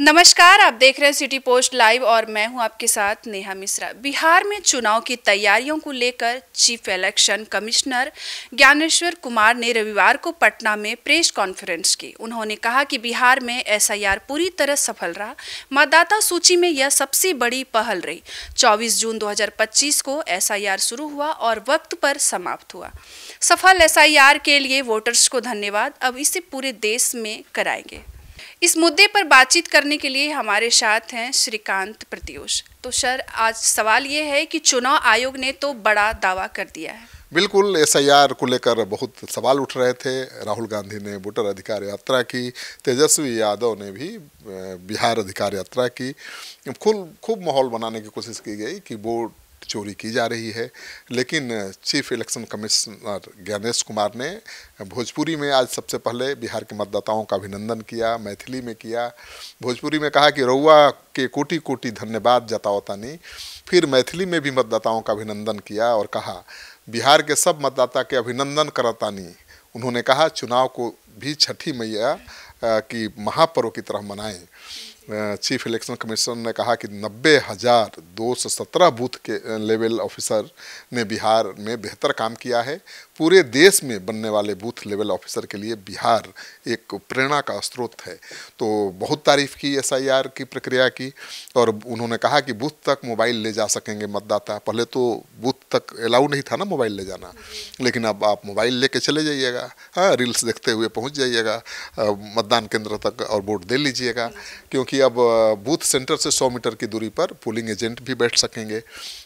नमस्कार, आप देख रहे हैं सिटी पोस्ट लाइव और मैं हूं आपके साथ नेहा मिश्रा। बिहार में चुनाव की तैयारियों को लेकर chief election commissioner Dnyaneshwar Kumar ने रविवार को पटना में प्रेस कॉन्फ्रेंस की। उन्होंने कहा कि बिहार में एसआईआर पूरी तरह सफल रहा। मतदाता सूची में यह सबसे बड़ी पहल रही। 24 जून 2025 को एसआईआर शुरू हुआ और वक्त पर समाप्त हुआ। सफल एसआईआर के लिए वोटर्स को धन्यवाद। अब इसे पूरे देश में कराएंगे। इस मुद्दे पर बातचीत करने के लिए हमारे साथ हैं श्रीकांत प्रत्युष। तो सर, आज सवाल ये है कि चुनाव आयोग ने तो बड़ा दावा कर दिया है। बिल्कुल, एसआईआर को लेकर बहुत सवाल उठ रहे थे। राहुल गांधी ने वोटर अधिकार यात्रा की, तेजस्वी यादव ने भी बिहार अधिकार यात्रा की। खूब माहौल बनाने की कोशिश की गई कि वोट चोरी की जा रही है, लेकिन chief election commissioner Gyanesh Kumar ने भोजपुरी में आज सबसे पहले बिहार के मतदाताओं का अभिनंदन किया, मैथिली में किया। भोजपुरी में कहा कि रउआ के कोटि कोटि धन्यवाद जताओ तानी। फिर मैथिली में भी मतदाताओं का अभिनंदन किया और कहा बिहार के सब मतदाता के अभिनंदन करतानी। उन्होंने कहा चुनाव को भी छठी मैया की महापर्व की तरह मनाएं। चीफ इलेक्शन कमिश्नर ने कहा कि 90,217 बूथ के लेवल ऑफिसर ने बिहार में बेहतर काम किया है। पूरे देश में बनने वाले बूथ लेवल ऑफिसर के लिए बिहार एक प्रेरणा का स्रोत है। तो बहुत तारीफ की एसआईआर की प्रक्रिया की और उन्होंने कहा कि बूथ तक मोबाइल ले जा सकेंगे मतदाता। पहले तो बूथ तक अलाउ नहीं था ना मोबाइल ले जाना, लेकिन अब आप मोबाइल लेके चले जाइएगा। हाँ, रील्स देखते हुए पहुंच जाइएगा मतदान केंद्र तक और वोट दे लीजिएगा, क्योंकि अब बूथ सेंटर से 100 मीटर की दूरी पर पोलिंग एजेंट भी बैठ सकेंगे।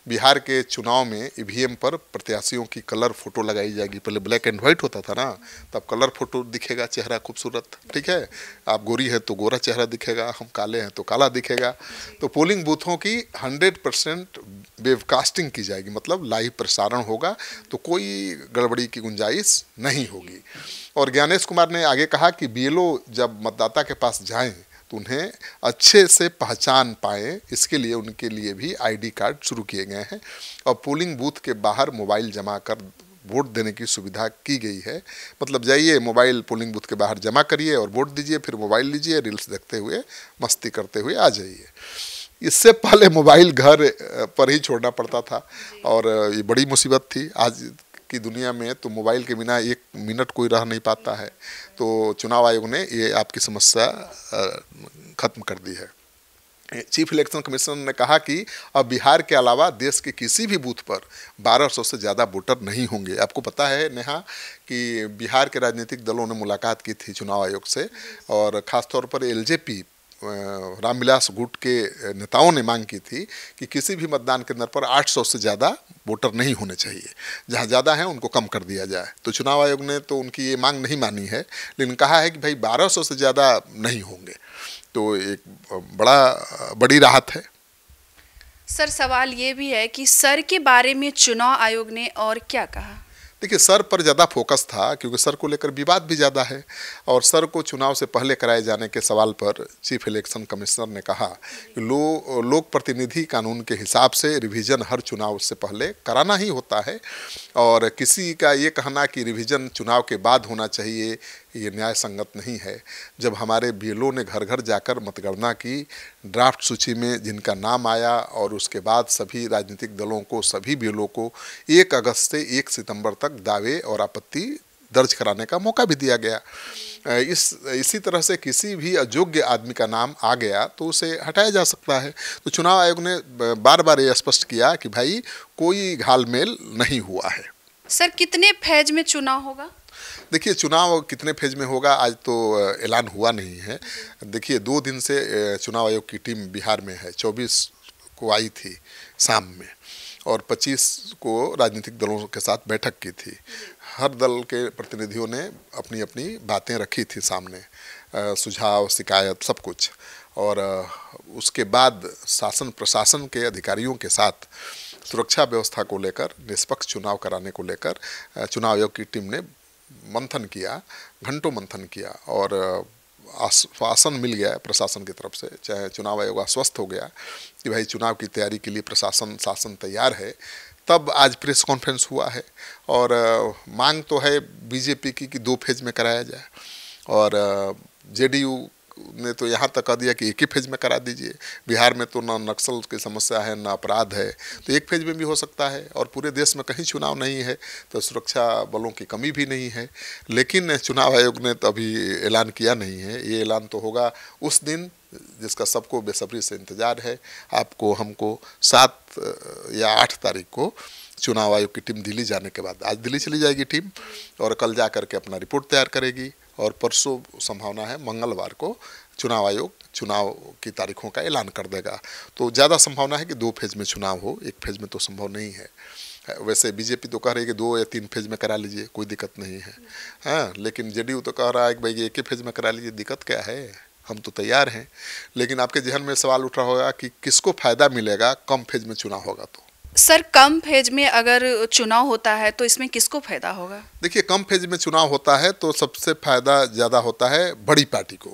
बिहार के चुनाव में ईवीएम पर प्रत्याशियों की कलर फोटो लगाई जाएगी। पहले ब्लैक एंड व्हाइट होता था ना, तब कलर फोटो दिखेगा, चेहरा खूबसूरत, ठीक है। आप गोरी है तो गोरा चेहरा दिखेगा, हम काले हैं तो काला दिखेगा। तो पोलिंग बूथों की 100% वेबकास्टिंग की जाएगी, मतलब लाइव प्रसारण होगा, तो कोई गड़बड़ी की गुंजाइश नहीं होगी। और ज्ञानेश कुमार ने आगे कहा कि बीएलओ जब मतदाता के पास जाएं तो उन्हें अच्छे से पहचान पाएँ, इसके लिए उनके लिए भी आईडी कार्ड शुरू किए गए हैं और पोलिंग बूथ के बाहर मोबाइल जमा कर वोट देने की सुविधा की गई है। मतलब जाइए, मोबाइल पोलिंग बूथ के बाहर जमा करिए और वोट दीजिए, फिर मोबाइल लीजिए, रील्स देखते हुए मस्ती करते हुए आ जाइए। इससे पहले मोबाइल घर पर ही छोड़ना पड़ता था और ये बड़ी मुसीबत थी। आज की दुनिया में तो मोबाइल के बिना 1 मिनट कोई रह नहीं पाता है। तो चुनाव आयोग ने ये आपकी समस्या खत्म कर दी है। चीफ इलेक्शन कमिश्नर ने कहा कि अब बिहार के अलावा देश के किसी भी बूथ पर 1200 से ज़्यादा वोटर नहीं होंगे। आपको पता है नेहा कि बिहार के राजनीतिक दलों ने मुलाकात की थी चुनाव आयोग से और ख़ासतौर पर एलजेपी रामविलास गुट के नेताओं ने मांग की थी कि किसी भी मतदान केंद्र पर 800 से ज़्यादा वोटर नहीं होने चाहिए, जहां ज़्यादा हैं उनको कम कर दिया जाए। तो चुनाव आयोग ने तो उनकी ये मांग नहीं मानी है, लेकिन कहा है कि भाई 1200 से ज़्यादा नहीं होंगे। तो एक बड़ी राहत है। सर, सवाल ये भी है कि सर के बारे में चुनाव आयोग ने और क्या कहा? देखिए, सर पर ज़्यादा फोकस था क्योंकि सर को लेकर विवाद भी ज़्यादा है और सर को चुनाव से पहले कराए जाने के सवाल पर चीफ इलेक्शन कमिश्नर ने कहा कि लोक प्रतिनिधि कानून के हिसाब से रिवीजन हर चुनाव से पहले कराना ही होता है और किसी का ये कहना कि रिवीजन चुनाव के बाद होना चाहिए, ये न्याय संगत नहीं है। जब हमारे बीएलओ ने घर घर जाकर मतगणना की, ड्राफ्ट सूची में जिनका नाम आया और उसके बाद सभी राजनीतिक दलों को, सभी बीएलओ को 1 अगस्त से 1 सितंबर तक दावे और आपत्ति दर्ज कराने का मौका भी दिया गया। इसी तरह से किसी भी अयोग्य आदमी का नाम आ गया तो उसे हटाया जा सकता है। तो चुनाव आयोग ने बार बार ये स्पष्ट किया कि भाई कोई घालमेल नहीं हुआ है। सर, कितने फेज में चुनाव होगा? देखिए, चुनाव कितने फेज में होगा आज तो ऐलान हुआ नहीं है। देखिए, 2 दिन से चुनाव आयोग की टीम बिहार में है। 24 को आई थी शाम में और 25 को राजनीतिक दलों के साथ बैठक की थी। हर दल के प्रतिनिधियों ने अपनी अपनी बातें रखी थी सामने, सुझाव, शिकायत, सब कुछ। और उसके बाद शासन प्रशासन के अधिकारियों के साथ सुरक्षा व्यवस्था को लेकर, निष्पक्ष चुनाव कराने को लेकर चुनाव आयोग की टीम ने मंथन किया, घंटों मंथन किया और आश्वासन मिल गया प्रशासन की तरफ से। चाहे चुनाव आयोग आश्वस्त हो गया कि भाई चुनाव की तैयारी के लिए प्रशासन शासन तैयार है। तब आज प्रेस कॉन्फ्रेंस हुआ है और मांग तो है बीजेपी की कि 2 फेज में कराया जाए और जेडीयू ने तो यहाँ तक कह दिया कि एक ही फेज में करा दीजिए। बिहार में तो ना नक्सल की समस्या है, ना अपराध है, तो एक फेज में भी हो सकता है। और पूरे देश में कहीं चुनाव नहीं है तो सुरक्षा बलों की कमी भी नहीं है। लेकिन चुनाव आयोग ने तो अभी ऐलान किया नहीं है। ये ऐलान तो होगा उस दिन जिसका सबको बेसब्री से इंतज़ार है। आपको हमको 7 या 8 तारीख को चुनाव आयोग की टीम दिल्ली जाने के बाद, आज दिल्ली चली जाएगी टीम और कल जा करके अपना रिपोर्ट तैयार करेगी और परसों संभावना है मंगलवार को चुनाव आयोग चुनाव की तारीखों का ऐलान कर देगा। तो ज़्यादा संभावना है कि 2 फेज में चुनाव हो, एक फेज में तो संभव नहीं है। वैसे बीजेपी तो कह रही है कि 2 या 3 फेज में करा लीजिए, कोई दिक्कत नहीं है। हाँ, लेकिन जेडीयू तो कह रहा है कि भाई एक ही फेज में करा लीजिए, दिक्कत क्या है, हम तो तैयार हैं। लेकिन आपके जहन में सवाल उठ रहा होगा कि किसको फ़ायदा मिलेगा कम फेज में चुनाव होगा तो। सर, कम फेज में अगर चुनाव होता है तो इसमें किसको फायदा होगा? देखिए, कम फेज में चुनाव होता है तो सबसे फायदा ज़्यादा होता है बड़ी पार्टी को,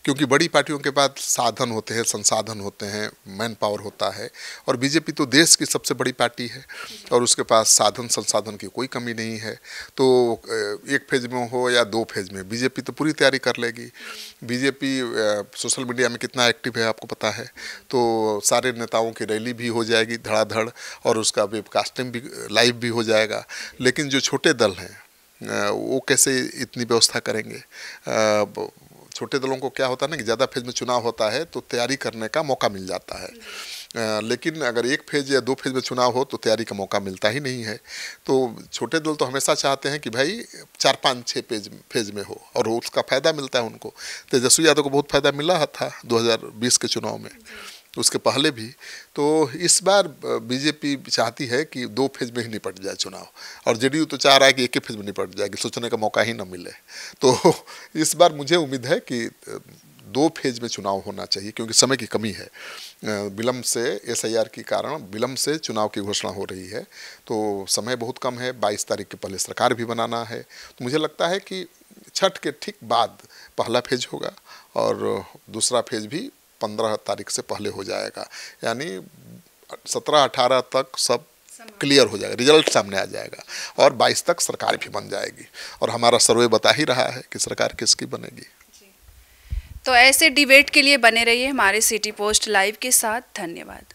क्योंकि बड़ी पार्टियों के पास साधन होते हैं, संसाधन होते हैं, मैन पावर होता है। और बीजेपी तो देश की सबसे बड़ी पार्टी है और उसके पास साधन संसाधन की कोई कमी नहीं है। तो एक फेज में हो या 2 फेज में बीजेपी तो पूरी तैयारी कर लेगी। बीजेपी सोशल मीडिया में कितना एक्टिव है आपको पता है। तो सारे नेताओं की रैली भी हो जाएगी धड़ाधड़ और उसका वेबकास्टिंग भी लाइव भी हो जाएगा। लेकिन जो छोटे दल हैं वो कैसे इतनी व्यवस्था करेंगे? छोटे दलों को क्या होता है ना कि ज़्यादा फेज में चुनाव होता है तो तैयारी करने का मौका मिल जाता है। लेकिन अगर 1 फेज या 2 फेज में चुनाव हो तो तैयारी का मौका मिलता ही नहीं है। तो छोटे दल तो हमेशा चाहते हैं कि भाई 4, 5, 6 फेज में हो और उसका फ़ायदा मिलता है उनको। तेजस्वी यादव को बहुत फ़ायदा मिला था 2020 के चुनाव में, उसके पहले भी। तो इस बार बीजेपी चाहती है कि 2 फेज में ही निपट जाए चुनाव और जेडीयू तो चाह रहा है कि एक ही फेज में निपट जाएगी, सोचने का मौका ही न मिले। तो इस बार मुझे उम्मीद है कि 2 फेज में चुनाव होना चाहिए, क्योंकि समय की कमी है। विलम्ब से SIR के कारण विलम्ब से चुनाव की घोषणा हो रही है, तो समय बहुत कम है। 22 तारीख के पहले सरकार भी बनाना है। तो मुझे लगता है कि छठ के ठीक बाद पहला फेज होगा और दूसरा फेज भी 15 तारीख से पहले हो जाएगा। यानी 17-18 तक सब क्लियर हो जाएगा, रिजल्ट सामने आ जाएगा और 22 तक सरकार भी बन जाएगी। और हमारा सर्वे बता ही रहा है कि सरकार किसकी बनेगी। तो ऐसे डिबेट के लिए बने रहिए हमारे सिटी पोस्ट लाइव के साथ। धन्यवाद।